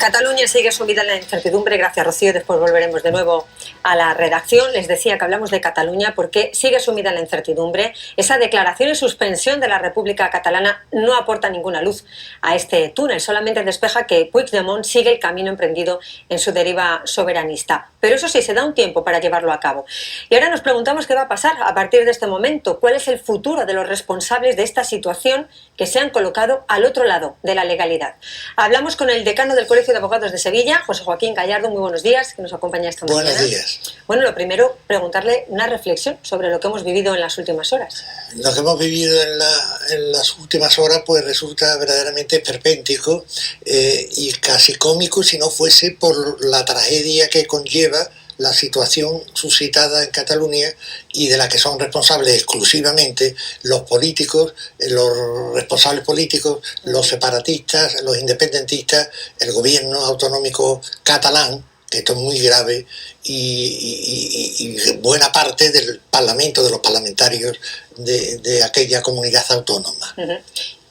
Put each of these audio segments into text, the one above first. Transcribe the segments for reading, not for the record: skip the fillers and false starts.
Cataluña sigue sumida en la incertidumbre. Gracias, Rocío. Después volveremos de nuevo a la redacción. Les decía que hablamos de Cataluña porque sigue sumida en la incertidumbre. Esa declaración y suspensión de la República Catalana no aporta ninguna luz a este túnel. Solamente despeja que Puigdemont sigue el camino emprendido en su deriva soberanista. Pero eso sí, se da un tiempo para llevarlo a cabo. Y ahora nos preguntamos qué va a pasar a partir de este momento. ¿Cuál es el futuro de los responsables de esta situación que se han colocado al otro lado de la legalidad? Hablamos con el decano del Colegio de Abogados de Sevilla, José Joaquín Gallardo. Muy buenos días, que nos acompaña esta mañana. Buenos días. Bueno, lo primero, preguntarle una reflexión sobre lo que hemos vivido en las últimas horas. Lo que hemos vivido en las últimas horas pues resulta verdaderamente esperpéntico y casi cómico si no fuese por la tragedia que conlleva la situación suscitada en Cataluña y de la que son responsables exclusivamente los políticos, los responsables políticos, los separatistas, los independentistas, el gobierno autonómico catalán, que esto es muy grave, y buena parte del Parlamento, de los parlamentarios de aquella comunidad autónoma.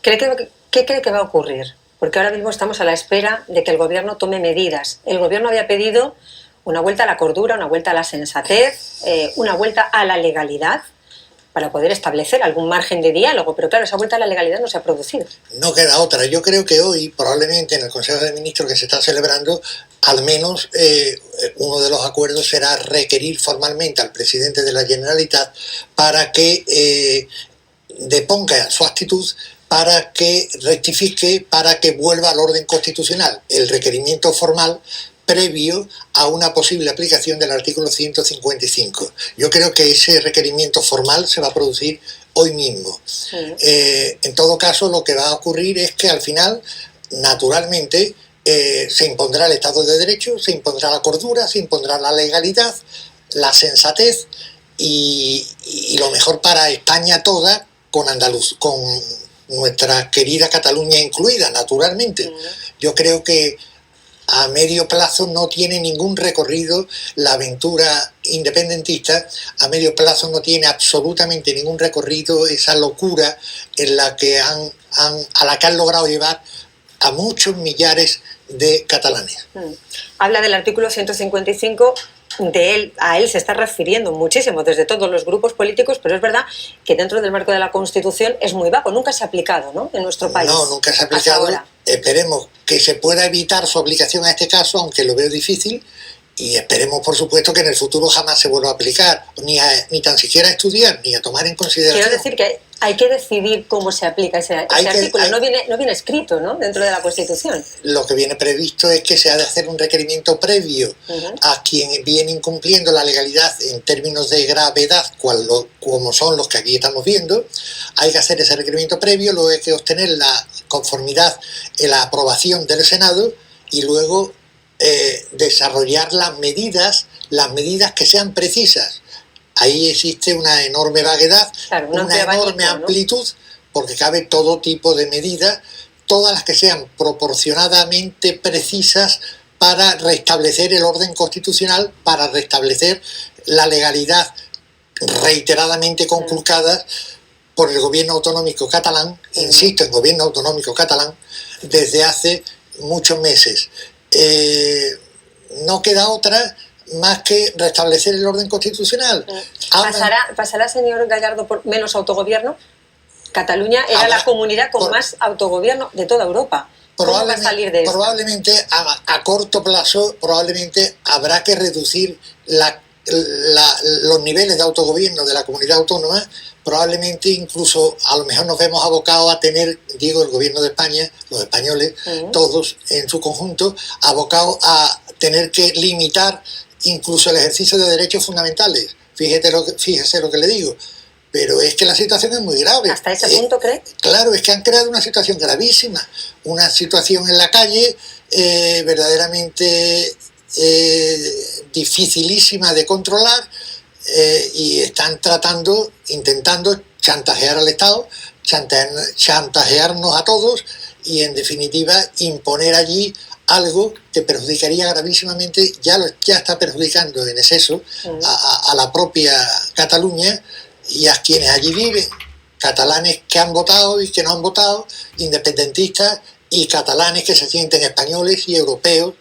¿Qué cree que va a ocurrir? Porque ahora mismo estamos a la espera de que el gobierno tome medidas. El gobierno había pedido una vuelta a la cordura, una vuelta a la sensatez, una vuelta a la legalidad para poder establecer algún margen de diálogo. Pero claro, esa vuelta a la legalidad no se ha producido. No queda otra. Yo creo que hoy, probablemente en el Consejo de Ministros que se está celebrando, al menos uno de los acuerdos será requerir formalmente al presidente de la Generalitat para que deponga su actitud, para que rectifique, para que vuelva al orden constitucional. El requerimiento formal previo a una posible aplicación del artículo 155. Yo creo que ese requerimiento formal se va a producir hoy mismo. Sí. En todo caso, lo que va a ocurrir es que al final, naturalmente, se impondrá el Estado de Derecho, se impondrá la cordura, se impondrá la legalidad, la sensatez y lo mejor para España toda, con nuestra querida Cataluña incluida, naturalmente. Sí. Yo creo que a medio plazo no tiene ningún recorrido la aventura independentista, a medio plazo no tiene absolutamente ningún recorrido esa locura en la que a la que han logrado llevar a muchos millares de catalanes. Habla del artículo 155, a él se está refiriendo muchísimo desde todos los grupos políticos, pero es verdad que dentro del marco de la Constitución es muy vago, nunca se ha aplicado, ¿no?, en nuestro país. No, nunca se ha aplicado. Esperemos que se pueda evitar su aplicación a este caso, aunque lo veo difícil, y esperemos, por supuesto, que en el futuro jamás se vuelva a aplicar, ni tan siquiera a estudiar, ni a tomar en consideración. Quiero decir que hay que decidir cómo se aplica ese artículo. No viene escrito, ¿no?, dentro de la Constitución. Lo que viene previsto es que se ha de hacer un requerimiento previo a quien viene incumpliendo la legalidad en términos de gravedad, como son los que aquí estamos viendo. Hay que hacer ese requerimiento previo, luego hay que obtener la conformidad, la aprobación del Senado y luego desarrollar las medidas que sean precisas. Ahí existe una enorme vaguedad, claro, una enorme amplitud, ¿no?, porque cabe todo tipo de medidas, todas las que sean proporcionadamente precisas para restablecer el orden constitucional, para restablecer la legalidad reiteradamente conculcada por el gobierno autonómico catalán, insisto, en gobierno autonómico catalán, desde hace muchos meses. No queda otra más que restablecer el orden constitucional. ¿Pasará, señor Gallardo, por menos autogobierno? Cataluña era la comunidad con más autogobierno de toda Europa. ¿Cómo va a salir de esto? Probablemente a corto plazo habrá que reducir los niveles de autogobierno de la comunidad autónoma. Probablemente incluso a lo mejor nos vemos abocados a tener, digo, el gobierno de España, los españoles, todos en su conjunto, abocados a tener que limitar incluso el ejercicio de derechos fundamentales. Fíjese lo que le digo. Pero es que la situación es muy grave. ¿Hasta ese punto cree? Claro, es que han creado una situación gravísima, una situación en la calle verdaderamente dificilísima de controlar, y están intentando chantajear al Estado, chantajearnos a todos y en definitiva imponer allí algo que perjudicaría gravísimamente, ya está perjudicando en exceso a la propia Cataluña y a quienes allí viven, catalanes que han votado y que no han votado, independentistas y catalanes que se sienten españoles y europeos,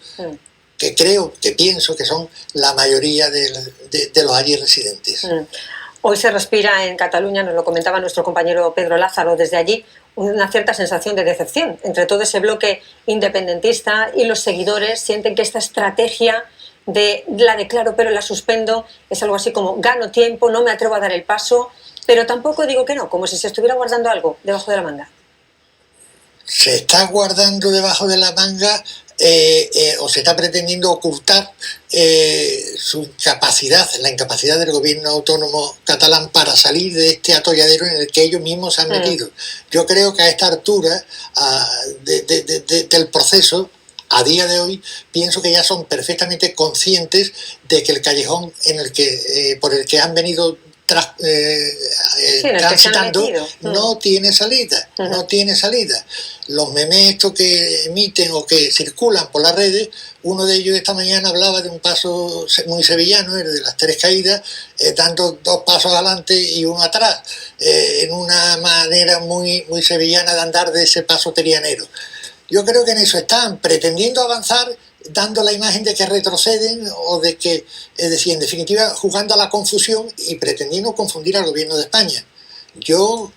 que pienso que son la mayoría de los allí residentes. Hoy se respira en Cataluña, nos lo comentaba nuestro compañero Pedro Lázaro desde allí, una cierta sensación de decepción entre todo ese bloque independentista, y los seguidores sienten que esta estrategia de la declaro pero la suspendo es algo así como gano tiempo, no me atrevo a dar el paso, pero tampoco digo que no, como si se estuviera guardando algo debajo de la manga. Se está guardando debajo de la manga o se está pretendiendo ocultar su incapacidad, la incapacidad del gobierno autónomo catalán para salir de este atolladero en el que ellos mismos se han metido. Yo creo que a esta altura del proceso, a día de hoy, pienso que ya son perfectamente conscientes de que el callejón por el que han venido transitando no tiene salida, no tiene salida. Los memes estos que emiten o que circulan por las redes, uno de ellos esta mañana hablaba de un paso muy sevillano, el de las tres caídas, dando 2 pasos adelante y uno atrás, en una manera muy, muy sevillana de andar, de ese paso terianero. Yo creo que en eso están, pretendiendo avanzar, dando la imagen de que retroceden o de que, es decir, en definitiva, jugando a la confusión y pretendiendo confundir al gobierno de España. Yo,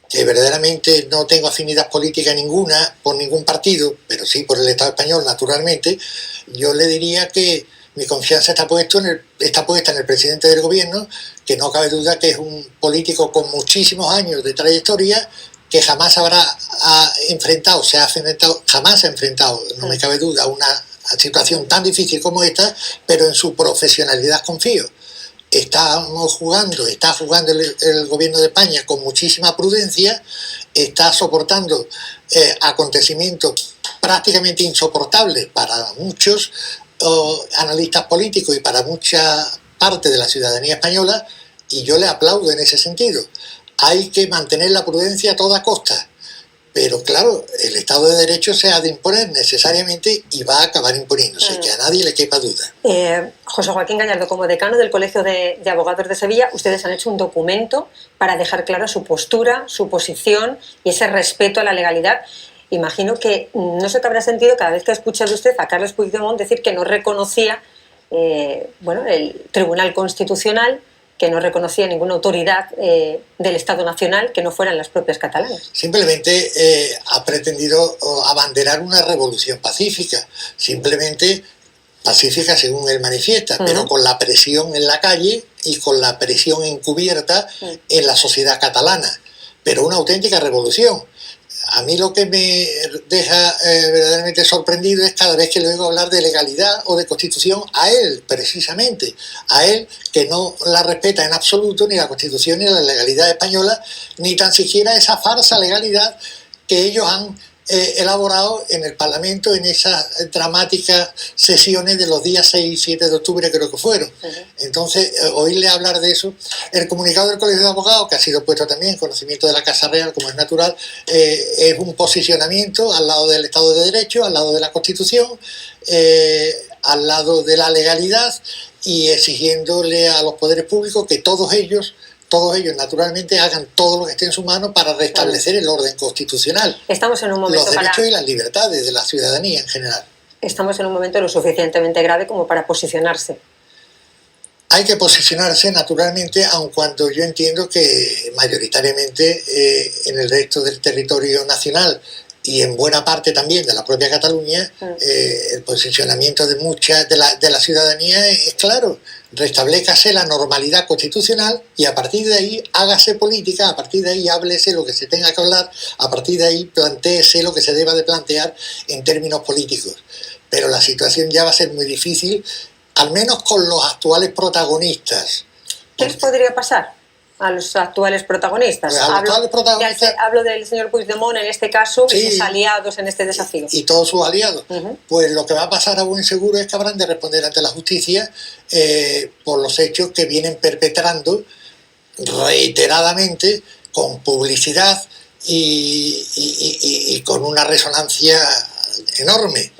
que verdaderamente no tengo afinidad política ninguna por ningún partido, pero sí por el Estado español, naturalmente, yo le diría que mi confianza está puesta en el presidente del gobierno, que no cabe duda que es un político con muchísimos años de trayectoria, que jamás jamás se ha enfrentado, no me cabe duda, a una situación tan difícil como esta, pero en su profesionalidad confío. Está jugando el gobierno de España con muchísima prudencia, está soportando acontecimientos prácticamente insoportables para muchos analistas políticos y para mucha parte de la ciudadanía española, y yo le aplaudo en ese sentido. Hay que mantener la prudencia a toda costa, pero claro, el Estado de Derecho se ha de imponer necesariamente y va a acabar imponiéndose, que a nadie le quepa duda. José Joaquín Gallardo, como decano del Colegio de Abogados de Sevilla, ustedes han hecho un documento para dejar clara su postura, su posición y ese respeto a la legalidad. Imagino que no sé qué habrá sentido cada vez que ha escuchado usted a Carles Puigdemont decir que no reconocía el Tribunal Constitucional, que no reconocía ninguna autoridad del Estado Nacional que no fueran las propias catalanas. Simplemente ha pretendido abanderar una revolución pacífica, simplemente pacífica según él manifiesta, pero con la presión en la calle y con la presión encubierta en la sociedad catalana, pero una auténtica revolución. A mí lo que me deja verdaderamente sorprendido es cada vez que le oigo hablar de legalidad o de Constitución, a él precisamente, a él que no la respeta en absoluto ni la Constitución ni la legalidad española, ni tan siquiera esa falsa legalidad que ellos han elaborado en el Parlamento en esas dramáticas sesiones de los días 6 y 7 de octubre, creo que fueron. Entonces, oírle hablar de eso, el comunicado del Colegio de Abogados, que ha sido puesto también en conocimiento de la Casa Real, como es natural, es un posicionamiento al lado del Estado de Derecho, al lado de la Constitución, al lado de la legalidad, y exigiéndole a los poderes públicos que todos ellos naturalmente hagan todo lo que esté en su mano para restablecer el orden constitucional, estamos en un momento los derechos y las libertades de la ciudadanía en general. Estamos en un momento lo suficientemente grave como para posicionarse. Hay que posicionarse naturalmente, aun cuando yo entiendo que mayoritariamente en el resto del territorio nacional y en buena parte también de la propia Cataluña, el posicionamiento de la ciudadanía es claro: restablécase la normalidad constitucional y a partir de ahí hágase política, a partir de ahí háblese lo que se tenga que hablar, a partir de ahí plantéese lo que se deba de plantear en términos políticos. Pero la situación ya va a ser muy difícil, al menos con los actuales protagonistas. ¿Qué les podría pasar a los actuales protagonistas? Hablo del señor Puigdemont en este caso, y sus aliados en este desafío. Y todos sus aliados. Pues lo que va a pasar a buen seguro es que habrán de responder ante la justicia por los hechos que vienen perpetrando reiteradamente, con publicidad y con una resonancia enorme.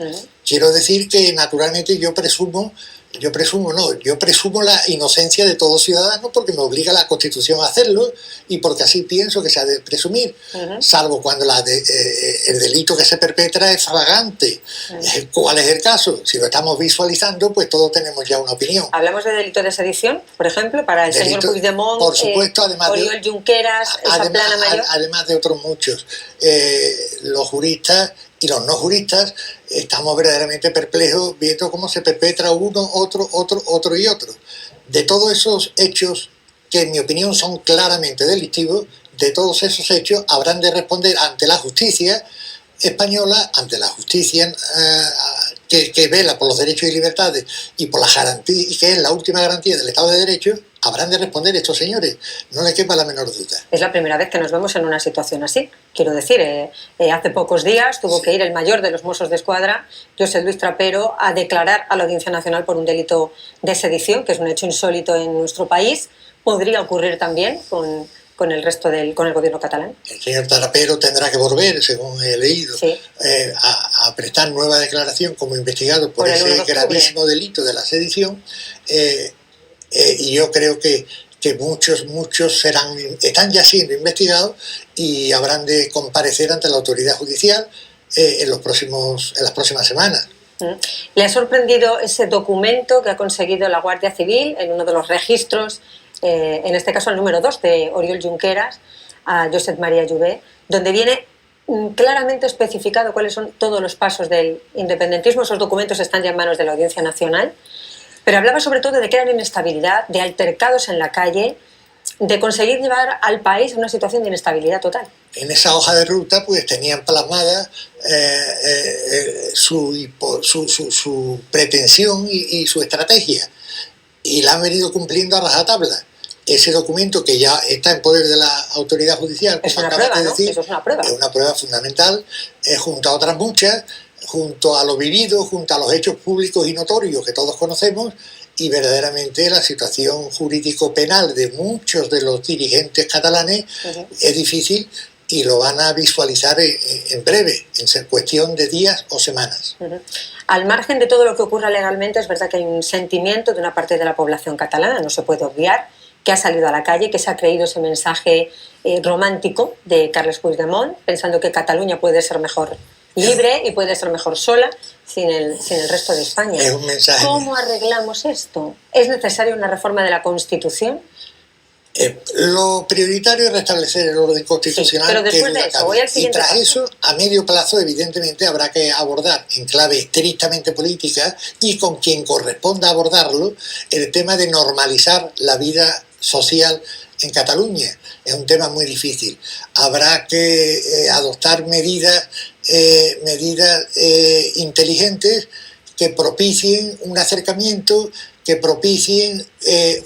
Quiero decir que naturalmente yo presumo Yo presumo, no, yo presumo la inocencia de todo ciudadano porque me obliga la Constitución a hacerlo y porque así pienso que se ha de presumir, salvo cuando el delito que se perpetra es flagrante. ¿Cuál es el caso? Si lo estamos visualizando, pues todos tenemos ya una opinión. Hablamos de delito de sedición, por ejemplo, para el señor Puigdemont, por supuesto, además Oriol Junqueras, esa plana mayor. Además de otros muchos. Los juristas y los no juristas estamos verdaderamente perplejos viendo cómo se perpetra uno, otro y otro. De todos esos hechos, que en mi opinión son claramente delictivos, de todos esos hechos habrán de responder ante la justicia española, ante la justicia que vela por los derechos y libertades y por la garantía, y que es la última garantía del Estado de Derecho. Habrán de responder estos señores, no le quepa la menor duda. Es la primera vez que nos vemos en una situación así. Quiero decir, hace pocos días tuvo que ir el mayor de los Mossos de Escuadra, José Luis Trapero, a declarar a la Audiencia Nacional por un delito de sedición, que es un hecho insólito en nuestro país. Podría ocurrir también con el gobierno catalán. El señor Trapero tendrá que volver, según he leído, sí, a prestar nueva declaración como investigado por ese gravísimo delito de la sedición. Y yo creo que muchos están ya siendo investigados y habrán de comparecer ante la autoridad judicial en las próximas semanas. ¿Le ha sorprendido ese documento que ha conseguido la Guardia Civil en uno de los registros, en este caso el número 2 de Oriol Junqueras, a Josep Maria Jové, donde viene claramente especificado cuáles son todos los pasos del independentismo? Esos documentos están ya en manos de la Audiencia Nacional. Pero hablaba sobre todo de crear inestabilidad, de altercados en la calle, de conseguir llevar al país a una situación de inestabilidad total. En esa hoja de ruta pues tenían plasmada su pretensión y su estrategia, y la han venido cumpliendo a rajatabla. Ese documento, que ya está en poder de la autoridad judicial, es una prueba, ¿no? Eso es una prueba. Es una prueba fundamental, junto a otras muchas, junto a lo vivido, junto a los hechos públicos y notorios que todos conocemos, y verdaderamente la situación jurídico-penal de muchos de los dirigentes catalanes es difícil, y lo van a visualizar en breve, en cuestión de días o semanas. Al margen de todo lo que ocurra legalmente, es verdad que hay un sentimiento de una parte de la población catalana, no se puede obviar, que ha salido a la calle, que se ha creído ese mensaje romántico de Carles Puigdemont, pensando que Cataluña puede ser mejor libre y puede ser mejor sola sin el resto de España. Es un mensaje. ¿Cómo arreglamos esto? ¿Es necesaria una reforma de la Constitución? Lo prioritario es restablecer el orden constitucional. Sí, pero después de eso, voy al siguiente y tras paso. eso, a medio plazo, evidentemente, habrá que abordar en clave estrictamente política, y con quien corresponda abordarlo, el tema de normalizar la vida social en Cataluña. Es un tema muy difícil. Habrá que adoptar medidas inteligentes que propicien un acercamiento, que propicien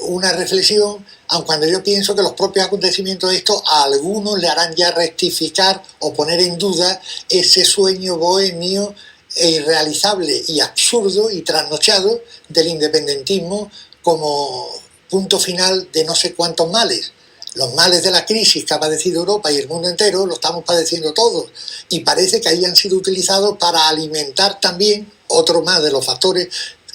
una reflexión, aun cuando yo pienso que los propios acontecimientos de esto a algunos le harán ya rectificar o poner en duda ese sueño bohemio e irrealizable y absurdo y trasnochado del independentismo como punto final de no sé cuántos males. Los males de la crisis que ha padecido Europa y el mundo entero lo estamos padeciendo todos, y parece que hayan sido utilizados para alimentar también otro más de los factores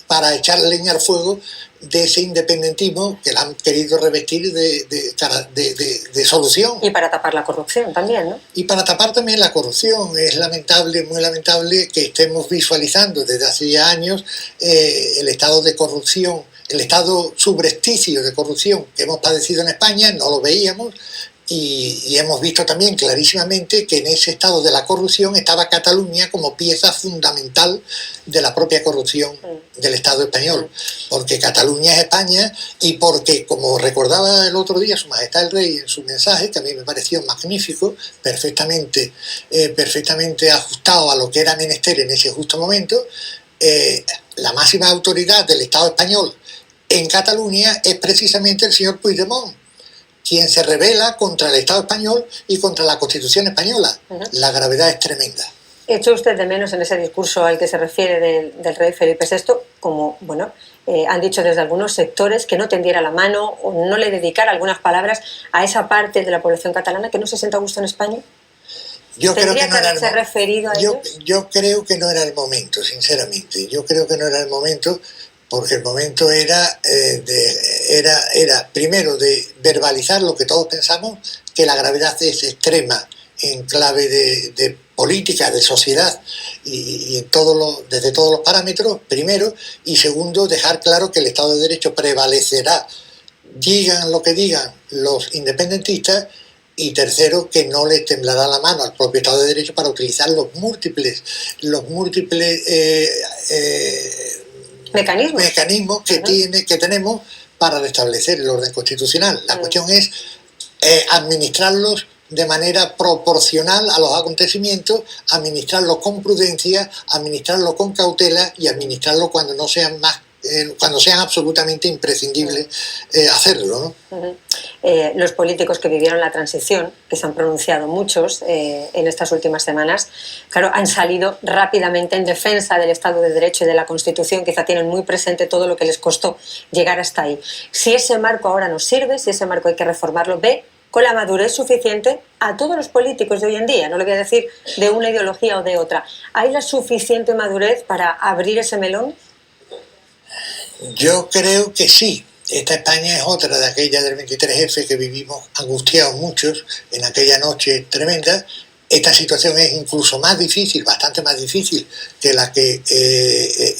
para echar leña al fuego de ese independentismo que la han querido revestir de solución. Y para tapar la corrupción también, ¿no? Y para tapar también la corrupción. Es lamentable, muy lamentable, que estemos visualizando desde hace ya años el estado de corrupción, el estado subrepticio de corrupción que hemos padecido en España. No lo veíamos, y hemos visto también clarísimamente que en ese estado de la corrupción estaba Cataluña como pieza fundamental de la propia corrupción del Estado español, porque Cataluña es España, y porque, como recordaba el otro día Su Majestad el Rey en su mensaje, que a mí me pareció magnífico, perfectamente ajustado a lo que era menester en ese justo momento, la máxima autoridad del Estado español en Cataluña es precisamente el señor Puigdemont, quien se rebela contra el Estado español y contra la Constitución española. La gravedad es tremenda. ¿Echó usted de menos en ese discurso al que se refiere del rey Felipe VI, como, bueno, han dicho desde algunos sectores, que no tendiera la mano o no le dedicara algunas palabras a esa parte de la población catalana que no se sienta a gusto en España? Yo creo que no era el referido a ellos? Yo creo que no era el momento, sinceramente. Yo creo que no era el momento, porque el momento era, era primero de verbalizar lo que todos pensamos, que la gravedad es extrema en clave de política, de sociedad y en desde todos los parámetros, primero, y segundo, dejar claro que el Estado de Derecho prevalecerá, digan lo que digan los independentistas, y tercero, que no les temblará la mano al propio Estado de Derecho para utilizar los múltiples mecanismos que tenemos para restablecer el orden constitucional. La cuestión es administrarlos de manera proporcional a los acontecimientos, administrarlos con prudencia, administrarlos con cautela y administrarlos cuando no sean cuando sean absolutamente imprescindibles hacerlo, ¿no? Los políticos que vivieron la transición, que se han pronunciado muchos en estas últimas semanas, claro, han salido rápidamente en defensa del Estado de Derecho y de la Constitución, quizá tienen muy presente todo lo que les costó llegar hasta ahí. Si ese marco ahora nos sirve, si ese marco hay que reformarlo, ve con la madurez suficiente a todos los políticos de hoy en día, no le voy a decir de una ideología o de otra. ¿Hay la suficiente madurez para abrir ese melón? Yo creo que sí. Esta España es otra de aquella del 23F que vivimos angustiados muchos en aquella noche tremenda. Esta situación es incluso más difícil, bastante más difícil que la que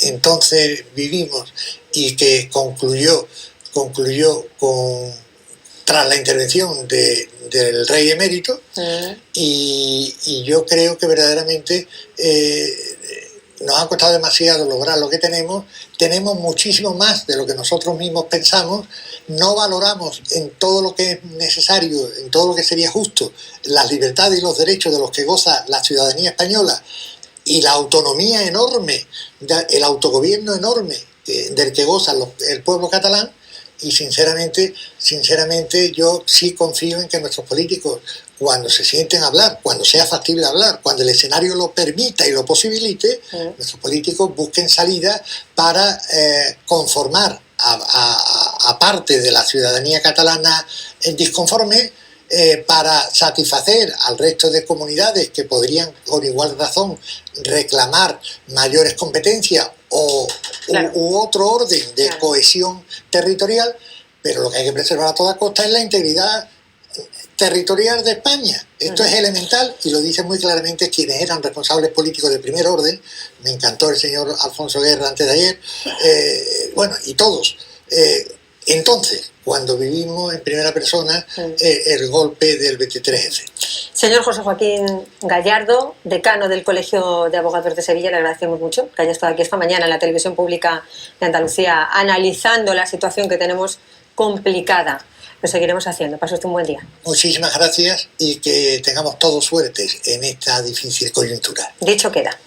entonces vivimos y que concluyó tras la intervención del rey emérito. Y yo creo que verdaderamente nos ha costado demasiado lograr lo que tenemos muchísimo más de lo que nosotros mismos pensamos, no valoramos en todo lo que es necesario, en todo lo que sería justo, las libertades y los derechos de los que goza la ciudadanía española y la autonomía enorme, el autogobierno enorme del que goza el pueblo catalán. Y sinceramente yo sí confío en que nuestros políticos, cuando se sienten a hablar, cuando sea factible hablar, cuando el escenario lo permita y lo posibilite, nuestros políticos busquen salidas para conformar a parte de la ciudadanía catalana disconforme, para satisfacer al resto de comunidades que podrían con igual razón reclamar mayores competencias u otro orden de cohesión territorial, pero lo que hay que preservar a toda costa es la integridad territorial de España. Esto es elemental y lo dicen muy claramente quienes eran responsables políticos de primer orden. Me encantó el señor Alfonso Guerra antes de ayer, bueno, y todos. Entonces, cuando vivimos en primera persona el golpe del 23F. Señor José Joaquín Gallardo, decano del Colegio de Abogados de Sevilla, le agradecemos mucho que haya estado aquí esta mañana en la televisión pública de Andalucía analizando la situación que tenemos complicada. Lo seguiremos haciendo. Pase usted un buen día. Muchísimas gracias y que tengamos todos suertes en esta difícil coyuntura. Dicho queda.